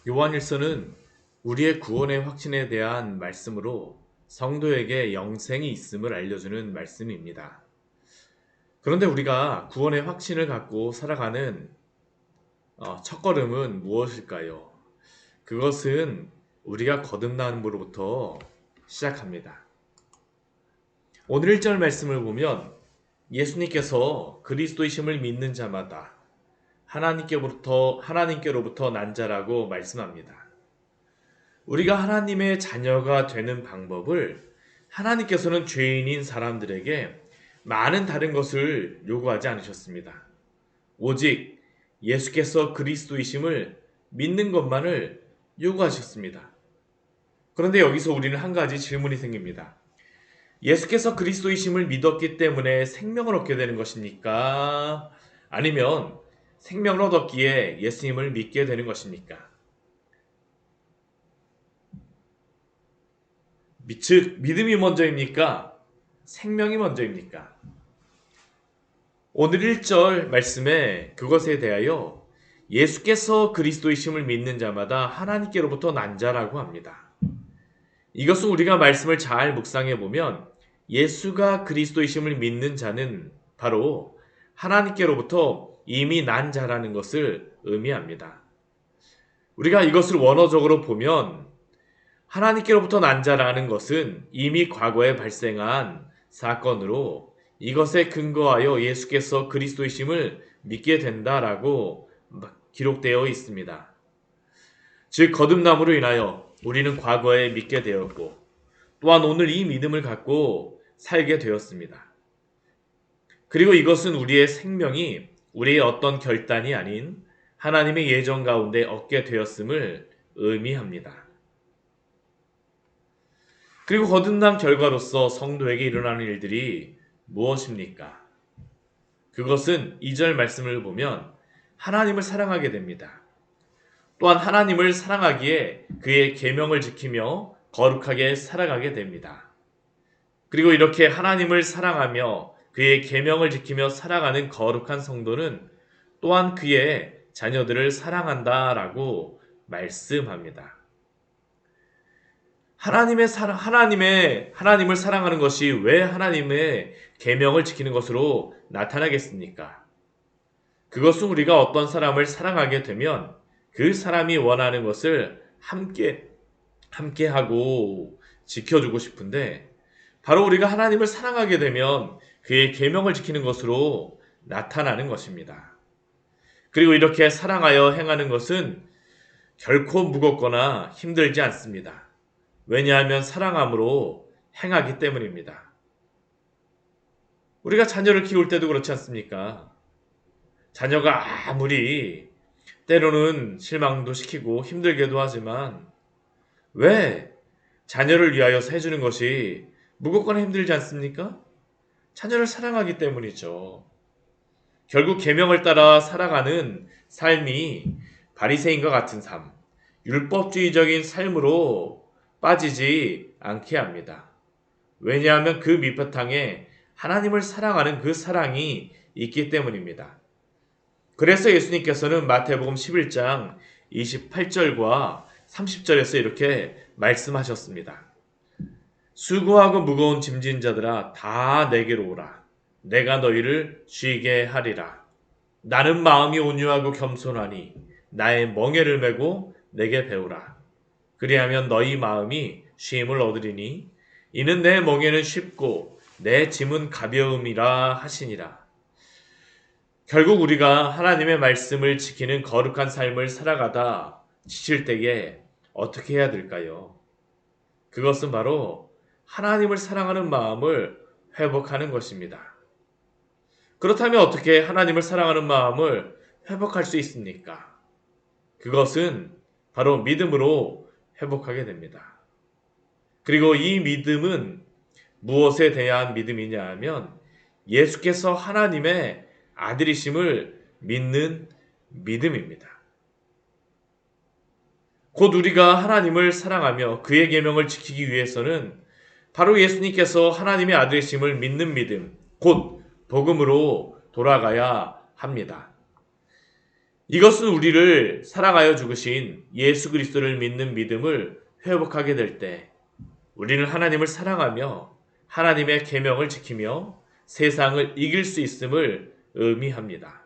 요한일서는 우리의 구원의 확신에 대한 말씀으로 성도에게 영생이 있음을 알려주는 말씀입니다. 그런데 우리가 구원의 확신을 갖고 살아가는 첫걸음은 무엇일까요? 그것은 우리가 거듭남으로부터 시작합니다. 오늘 1절 말씀을 보면 예수님께서 그리스도이심을 믿는 자마다 하나님께로부터 난 자라고 말씀합니다. 우리가 하나님의 자녀가 되는 방법을 하나님께서는 죄인인 사람들에게 많은 다른 것을 요구하지 않으셨습니다. 오직 예수께서 그리스도이심을 믿는 것만을 요구하셨습니다. 그런데 여기서 우리는 한 가지 질문이 생깁니다. 예수께서 그리스도이심을 믿었기 때문에 생명을 얻게 되는 것입니까? 아니면 생명을 얻었기에 예수님을 믿게 되는 것입니까? 즉, 믿음이 먼저입니까? 생명이 먼저입니까? 오늘 1절 말씀에 그것에 대하여 예수께서 그리스도이심을 믿는 자마다 하나님께로부터 난 자라고 합니다. 이것은 우리가 말씀을 잘 묵상해 보면 예수가 그리스도이심을 믿는 자는 바로 하나님께로부터 이미 난 자라는 것을 의미합니다. 우리가 이것을 원어적으로 보면 하나님께로부터 난 자라는 것은 이미 과거에 발생한 사건으로 이것에 근거하여 예수께서 그리스도이심을 믿게 된다라고 기록되어 있습니다. 즉 거듭남으로 인하여 우리는 과거에 믿게 되었고 또한 오늘 이 믿음을 갖고 살게 되었습니다. 그리고 이것은 우리의 생명이 우리의 어떤 결단이 아닌 하나님의 예정 가운데 얻게 되었음을 의미합니다. 그리고 거듭난 결과로서 성도에게 일어나는 일들이 무엇입니까? 그것은 2절 말씀을 보면 하나님을 사랑하게 됩니다. 또한 하나님을 사랑하기에 그의 계명을 지키며 거룩하게 살아가게 됩니다. 그리고 이렇게 하나님을 사랑하며 그의 계명을 지키며 살아가는 거룩한 성도는 또한 그의 자녀들을 사랑한다라고 말씀합니다. 하나님을 사랑하는 것이 왜 하나님의 계명을 지키는 것으로 나타나겠습니까? 그것은 우리가 어떤 사람을 사랑하게 되면 그 사람이 원하는 것을 함께 하고 지켜주고 싶은데 바로 우리가 하나님을 사랑하게 되면 그의 계명을 지키는 것으로 나타나는 것입니다. 그리고 이렇게 사랑하여 행하는 것은 결코 무겁거나 힘들지 않습니다. 왜냐하면 사랑함으로 행하기 때문입니다. 우리가 자녀를 키울 때도 그렇지 않습니까? 자녀가 아무리 때로는 실망도 시키고 힘들게도 하지만 왜 자녀를 위하여 해주는 것이 무겁거나 힘들지 않습니까? 자녀를 사랑하기 때문이죠. 결국 계명을 따라 살아가는 삶이 바리새인과 같은 삶, 율법주의적인 삶으로 빠지지 않게 합니다. 왜냐하면 그 밑바탕에 하나님을 사랑하는 그 사랑이 있기 때문입니다. 그래서 예수님께서는 마태복음 11장 28절과 30절에서 이렇게 말씀하셨습니다. 수고하고 무거운 짐진 자들아 다 내게로 오라. 내가 너희를 쉬게 하리라. 나는 마음이 온유하고 겸손하니 나의 멍에를 메고 내게 배우라. 그리하면 너희 마음이 쉼을 얻으리니 이는 내 멍에는 쉽고 내 짐은 가벼움이라 하시니라. 결국 우리가 하나님의 말씀을 지키는 거룩한 삶을 살아가다 지칠 때에 어떻게 해야 될까요? 그것은 바로 하나님을 사랑하는 마음을 회복하는 것입니다. 그렇다면 어떻게 하나님을 사랑하는 마음을 회복할 수 있습니까? 그것은 바로 믿음으로 회복하게 됩니다. 그리고 이 믿음은 무엇에 대한 믿음이냐 하면 예수께서 하나님의 아들이심을 믿는 믿음입니다. 곧 우리가 하나님을 사랑하며 그의 계명을 지키기 위해서는 바로 예수님께서 하나님의 아들이심을 믿는 믿음, 곧 복음으로 돌아가야 합니다. 이것은 우리를 사랑하여 죽으신 예수 그리스도를 믿는 믿음을 회복하게 될 때 우리는 하나님을 사랑하며 하나님의 계명을 지키며 세상을 이길 수 있음을 의미합니다.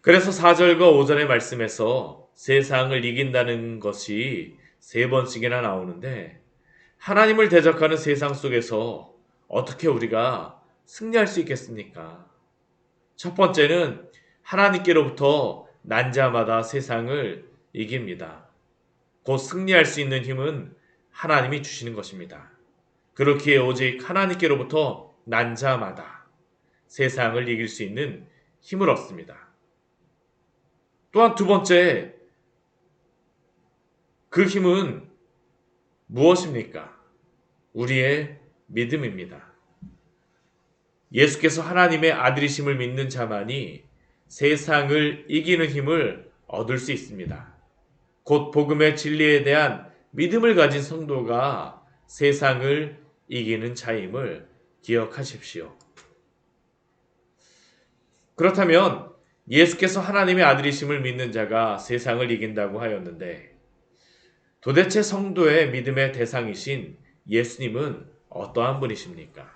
그래서 4절과 5절의 말씀에서 세상을 이긴다는 것이 3번씩이나 나오는데 하나님을 대적하는 세상 속에서 어떻게 우리가 승리할 수 있겠습니까? 첫 번째는 하나님께로부터 난 자마다 세상을 이깁니다. 곧 승리할 수 있는 힘은 하나님이 주시는 것입니다. 그렇기에 오직 하나님께로부터 난 자마다 세상을 이길 수 있는 힘을 얻습니다. 또한 두 번째, 그 힘은 무엇입니까? 우리의 믿음입니다. 예수께서 하나님의 아들이심을 믿는 자만이 세상을 이기는 힘을 얻을 수 있습니다. 곧 복음의 진리에 대한 믿음을 가진 성도가 세상을 이기는 자임을 기억하십시오. 그렇다면 예수께서 하나님의 아들이심을 믿는 자가 세상을 이긴다고 하였는데 도대체 성도의 믿음의 대상이신 예수님은 어떠한 분이십니까?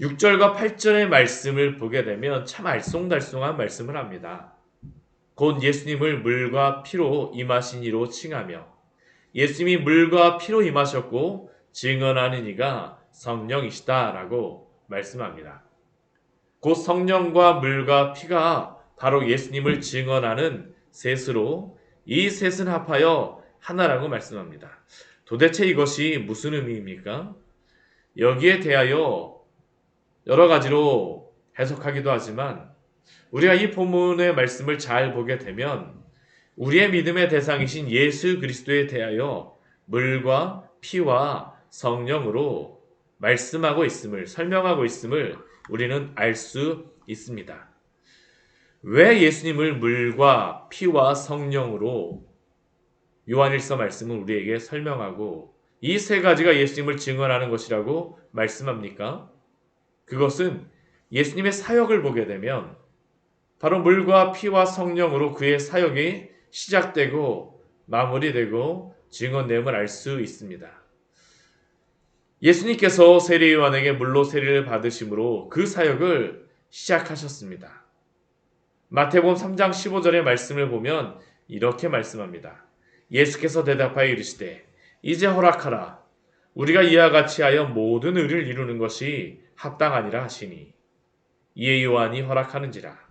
6절과 8절의 말씀을 보게 되면 참 알쏭달쏭한 말씀을 합니다. 곧 예수님을 물과 피로 임하신 이로 칭하며 예수님이 물과 피로 임하셨고 증언하는 이가 성령이시다라고 말씀합니다. 곧 성령과 물과 피가 바로 예수님을 증언하는 셋으로 이 셋은 합하여 하나라고 말씀합니다. 도대체 이것이 무슨 의미입니까? 여기에 대하여 여러 가지로 해석하기도 하지만 우리가 이 본문의 말씀을 잘 보게 되면 우리의 믿음의 대상이신 예수 그리스도에 대하여 물과 피와 성령으로 말씀하고 있음을, 설명하고 있음을 우리는 알 수 있습니다. 왜 예수님을 물과 피와 성령으로 요한일서 말씀은 우리에게 설명하고 이 세 가지가 예수님을 증언하는 것이라고 말씀합니까? 그것은 예수님의 사역을 보게 되면 바로 물과 피와 성령으로 그의 사역이 시작되고 마무리되고 증언됨을 알 수 있습니다. 예수님께서 세례 요한에게 물로 세례를 받으심으로 그 사역을 시작하셨습니다. 마태복음 3장 15절의 말씀을 보면 이렇게 말씀합니다. 예수께서 대답하여 이르시되 이제 허락하라. 우리가 이와 같이 하여 모든 의를 이루는 것이 합당하니라 하시니 이에 요한이 허락하는지라.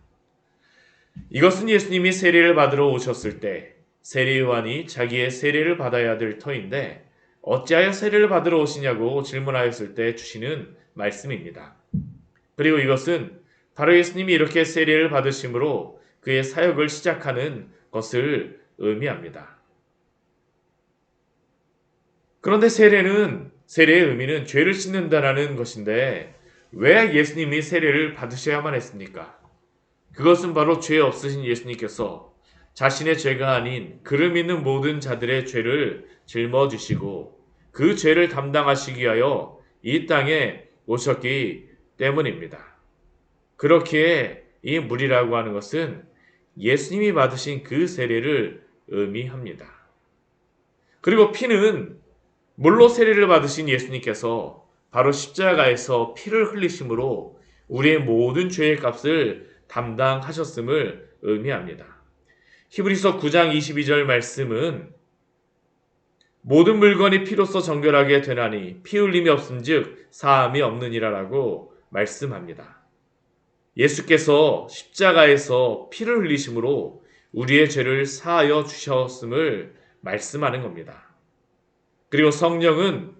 이것은 예수님이 세례를 받으러 오셨을 때 세례 요한이 자기의 세례를 받아야 될 터인데 어찌하여 세례를 받으러 오시냐고 질문하였을 때 주시는 말씀입니다. 그리고 이것은 바로 예수님이 이렇게 세례를 받으심으로 그의 사역을 시작하는 것을 의미합니다. 그런데 세례의 의미는 죄를 씻는다라는 것인데 왜 예수님이 세례를 받으셔야만 했습니까? 그것은 바로 죄 없으신 예수님께서 자신의 죄가 아닌 그를 믿는 모든 자들의 죄를 짊어지시고 그 죄를 담당하시기 위하여 이 땅에 오셨기 때문입니다. 그렇기에 이 물이라고 하는 것은 예수님이 받으신 그 세례를 의미합니다. 그리고 피는 물로 세례를 받으신 예수님께서 바로 십자가에서 피를 흘리심으로 우리의 모든 죄의 값을 담당하셨음을 의미합니다. 히브리서 9장 22절 말씀은 모든 물건이 피로써 정결하게 되나니 피 흘림이 없음즉 사함이 없느니라라고 말씀합니다. 예수께서 십자가에서 피를 흘리심으로 우리의 죄를 사하여 주셨음을 말씀하는 겁니다. 그리고 성령의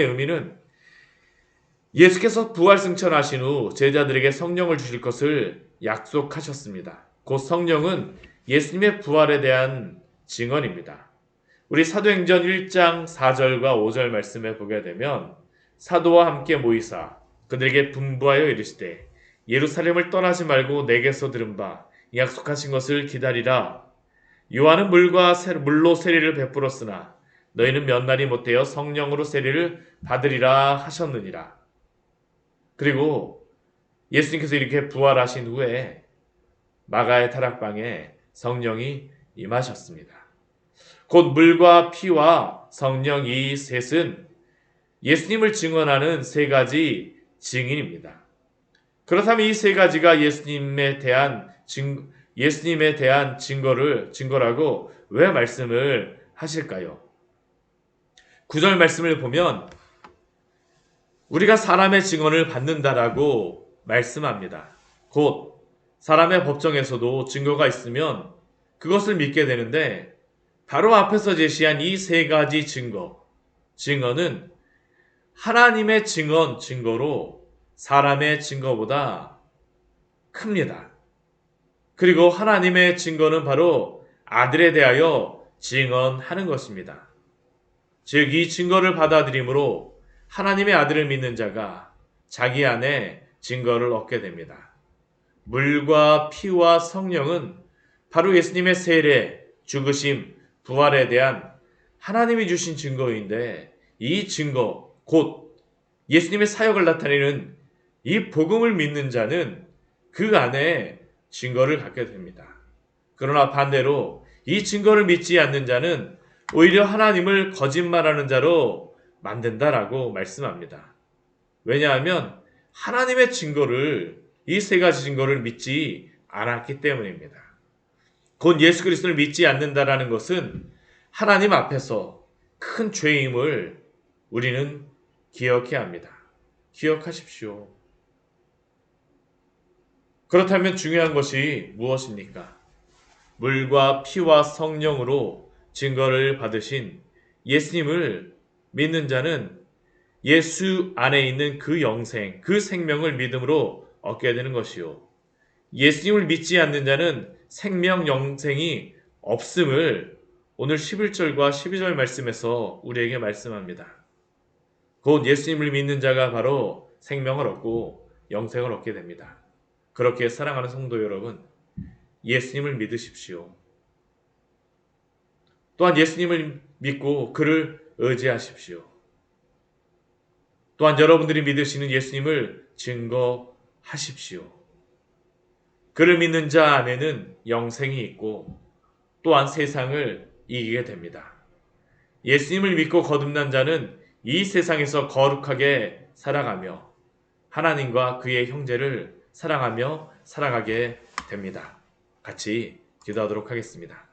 의미는 예수께서 부활승천하신 후 제자들에게 성령을 주실 것을 약속하셨습니다. 곧 성령은 예수님의 부활에 대한 증언입니다. 우리 사도행전 1장 4절과 5절 말씀에 보게 되면 사도와 함께 모이사 그들에게 분부하여 이르시되 예루살렘을 떠나지 말고 내게서 들은 바 약속하신 것을 기다리라. 요한은 물로 세례를 베풀었으나 너희는 몇 날이 못되어 성령으로 세례를 받으리라 하셨느니라. 그리고 예수님께서 이렇게 부활하신 후에 마가의 타락방에 성령이 임하셨습니다. 곧 물과 피와 성령 이 셋은 예수님을 증언하는 세 가지 증인입니다. 그렇다면 이 세 가지가 예수님에 대한 증거라고 왜 말씀을 하실까요? 9절 말씀을 보면 우리가 사람의 증언을 받는다라고 말씀합니다. 곧 사람의 법정에서도 증거가 있으면 그것을 믿게 되는데 바로 앞에서 제시한 이 세 가지 증거는 하나님의 증거로 사람의 증거보다 큽니다. 그리고 하나님의 증거는 바로 아들에 대하여 증언하는 것입니다. 즉, 이 증거를 받아들임으로 하나님의 아들을 믿는 자가 자기 안에 증거를 얻게 됩니다. 물과 피와 성령은 바로 예수님의 세례, 죽으심, 부활에 대한 하나님이 주신 증거인데 이 증거, 곧 예수님의 사역을 나타내는 이 복음을 믿는 자는 그 안에 증거를 갖게 됩니다. 그러나 반대로 이 증거를 믿지 않는 자는 오히려 하나님을 거짓말하는 자로 만든다라고 말씀합니다. 왜냐하면 하나님의 이 세 가지 증거를 믿지 않았기 때문입니다. 곧 예수 그리스도를 믿지 않는다라는 것은 하나님 앞에서 큰 죄임을 우리는 기억해야 합니다. 기억하십시오. 그렇다면 중요한 것이 무엇입니까? 물과 피와 성령으로 증거를 받으신 예수님을 믿는 자는 예수 안에 있는 그 영생, 그 생명을 믿음으로 얻게 되는 것이요. 예수님을 믿지 않는 자는 생명 영생이 없음을 오늘 11절과 12절 말씀에서 우리에게 말씀합니다. 곧 예수님을 믿는 자가 바로 생명을 얻고 영생을 얻게 됩니다. 그렇게 사랑하는 성도 여러분, 예수님을 믿으십시오. 또한 예수님을 믿고 그를 의지하십시오. 또한 여러분들이 믿으시는 예수님을 증거하십시오. 그를 믿는 자 안에는 영생이 있고 또한 세상을 이기게 됩니다. 예수님을 믿고 거듭난 자는 이 세상에서 거룩하게 살아가며 하나님과 그의 형제를 사랑하며 살아가게 됩니다. 같이 기도하도록 하겠습니다.